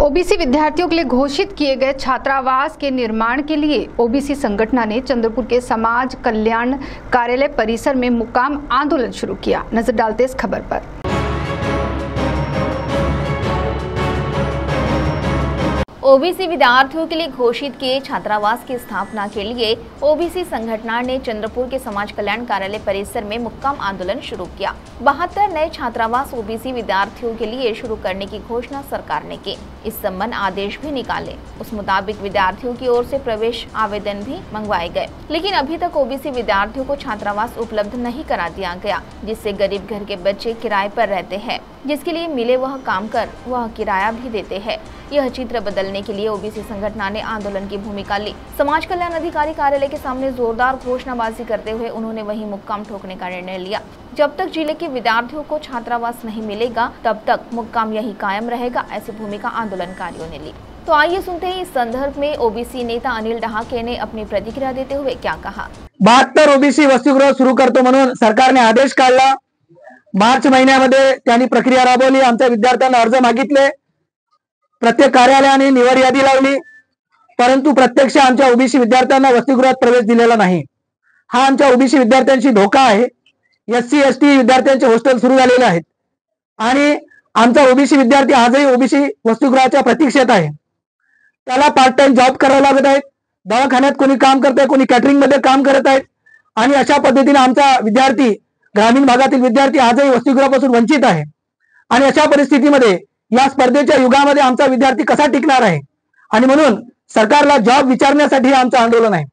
OBC विद्यार्थियों के लिए घोषित किए गए छात्रावास के निर्माण के लिए ओबीसी संगठन ने चंद्रपुर के समाज कल्याण कार्यालय परिसर में मुक्काम आंदोलन शुरू किया। नजर डालते इस खबर पर। ओबीसी विद्यार्थियों के लिए घोषित किए छात्रावास की स्थापना के लिए ओबीसी संगठन ने चंद्रपुर के समाज कल्याण कार्यालय परिसर में मुक्काम आंदोलन शुरू किया। 72 नए छात्रावास ओबीसी विद्यार्थियों के लिए शुरू करने की घोषणा सरकार ने की। इस संबंध आदेश भी निकाले। उस मुताबिक विद्यार्थियों की ओर से प्रवेश आवेदन भी मंगवाए गए, लेकिन अभी तक ओबीसी विद्यार्थियों को छात्रावास उपलब्ध नहीं करा दिया गया, जिससे गरीब घर के बच्चे किराए पर रहते हैं, जिसके लिए मिले वह काम कर वह किराया भी देते हैं। यह चित्र बदलने के लिए ओबीसी संगठन ने आंदोलन की भूमिका ली। समाज कल्याण अधिकारी कार्यालय के सामने जोरदार घोषणाबाजी करते हुए उन्होंने वहीं मुक्काम ठोकने का निर्णय लिया। जब तक जिले के विद्यार्थियों को छात्रावास नहीं मिलेगा तब तक मुक्काम यही कायम रहेगा, ऐसी भूमिका आंदोलनकारियों ने ली। तो आइए सुनते हैं इस संदर्भ में ओबीसी नेता अनिल डहाके ने अपनी प्रतिक्रिया देते हुए क्या कहा। 72 ओबीसी वसतिगृह सुरू करतो म्हणून सरकारने आदेश काढला। मार्च महिन्यामध्ये त्यांनी प्रक्रिया राबवली। आमच्या विद्यार्थ्यांना अर्ज मागितले, प्रत्येक कार्यालयाने निवड यादी लावली, परंतु प्रत्यक्ष आमच्या ओबीसी विद्यार्थ्यांना वसतिगृहात प्रवेश दिलेला नाही। हा आमच्या ओबीसी विद्यार्थ्यांची धोका आहे। एससी एसटी विद्यार्थ्यांचे हॉस्टेल सुरू झालेले आहेत आणि आमचा ओबीसी विद्यार्थी आजही ओबीसी वसतिगृहाच्या प्रतीक्षेत आहे। त्याला पार्ट टाइम जॉब करायला लागत आहेत, दवाखान्यात कोणी काम करत आहे, कोणी कॅटरिंग मध्ये काम करत आहेत आणि अशा पद्धतीने आमचा विद्यार्थी ग्रामीण भागातील विद्यार्थी आजही वसतिगृहापासून वंचित आहे। आणि अशा परिस्थितीमध्ये या स्पर्धेच्या युगामध्ये आमचा विद्यार्थी कसा टिकणार आहे आणि म्हणून सरकारला जॉब विचारण्यासाठी आमचं आंदोलन आहे।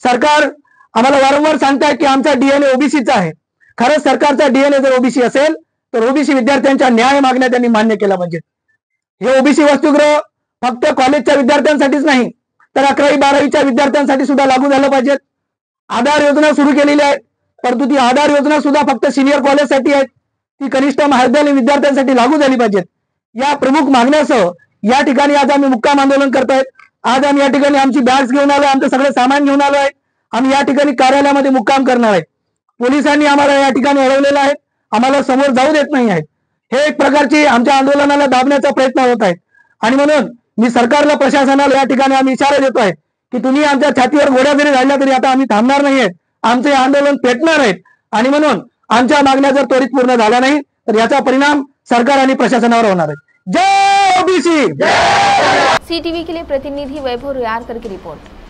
सरकार आम्हाला वारंवार सांगताय की आमचा डीएनए ओबीसीचा आहे। खरंच सरकारचा डीएनए जर ओबीसी असेल तर ओबीसी विद्यार्थ्यांच्या न्याय मागण्या त्यांनी मान्य केला पाहिजे। हे ओबीसी वसतिगृह फक्त कॉलेजच्या विद्यार्थ्यांसाठीच नाही तर 11वी 12वीच्या विद्यार्थ्यांसाठी सुद्धा लागू झालं पाहिजे। आधार योजना सुरू केलेली आहे, परंतु ती आधार योजना सुद्धा फक्त सिनियर कॉलेजसाठी आहे, ती कनिष्ठ महाविद्यालयीन विद्यार्थ्यांसाठी लागू झाली पाहिजे। या प्रमुख मागण्यासह या ठिकाणी आज आम्ही मुक्काम आंदोलन करतोय। आज आम्ही या ठिकाणी आमची बॅग्स घेऊन आलोय, आमचं सगळं सामान घेऊन आलोय। आम्ही या ठिकाणी कार्यालयामध्ये मुक्काम करणार आहे। पोलिसांनी आम्हाला या ठिकाणी अडवलेलं आहे, आम्हाला समोर जाऊ देत नाही आहेत। हे एक प्रकारची आमच्या आंदोलनाला दाबण्याचा प्रयत्न होत आहे आणि म्हणून मी सरकारला, प्रशासनाला या ठिकाणी आम्ही इशारा देतोय की तुम्ही आमच्या छातीवर गोळ्या जरी झाल्या तरी आता आम्ही थांबणार नाहीये, आमचे आंदोलन पेटणार आहेत आणि म्हणून आमच्या मागण्या जर त्वरित पूर्ण झाल्या नाही तर याचा परिणाम सरकार आणि प्रशासनावर होणार आहे। जय ओबीसी। सीटीवी के लिए प्रतिनिधि वैभव रुयारकर की रिपोर्ट।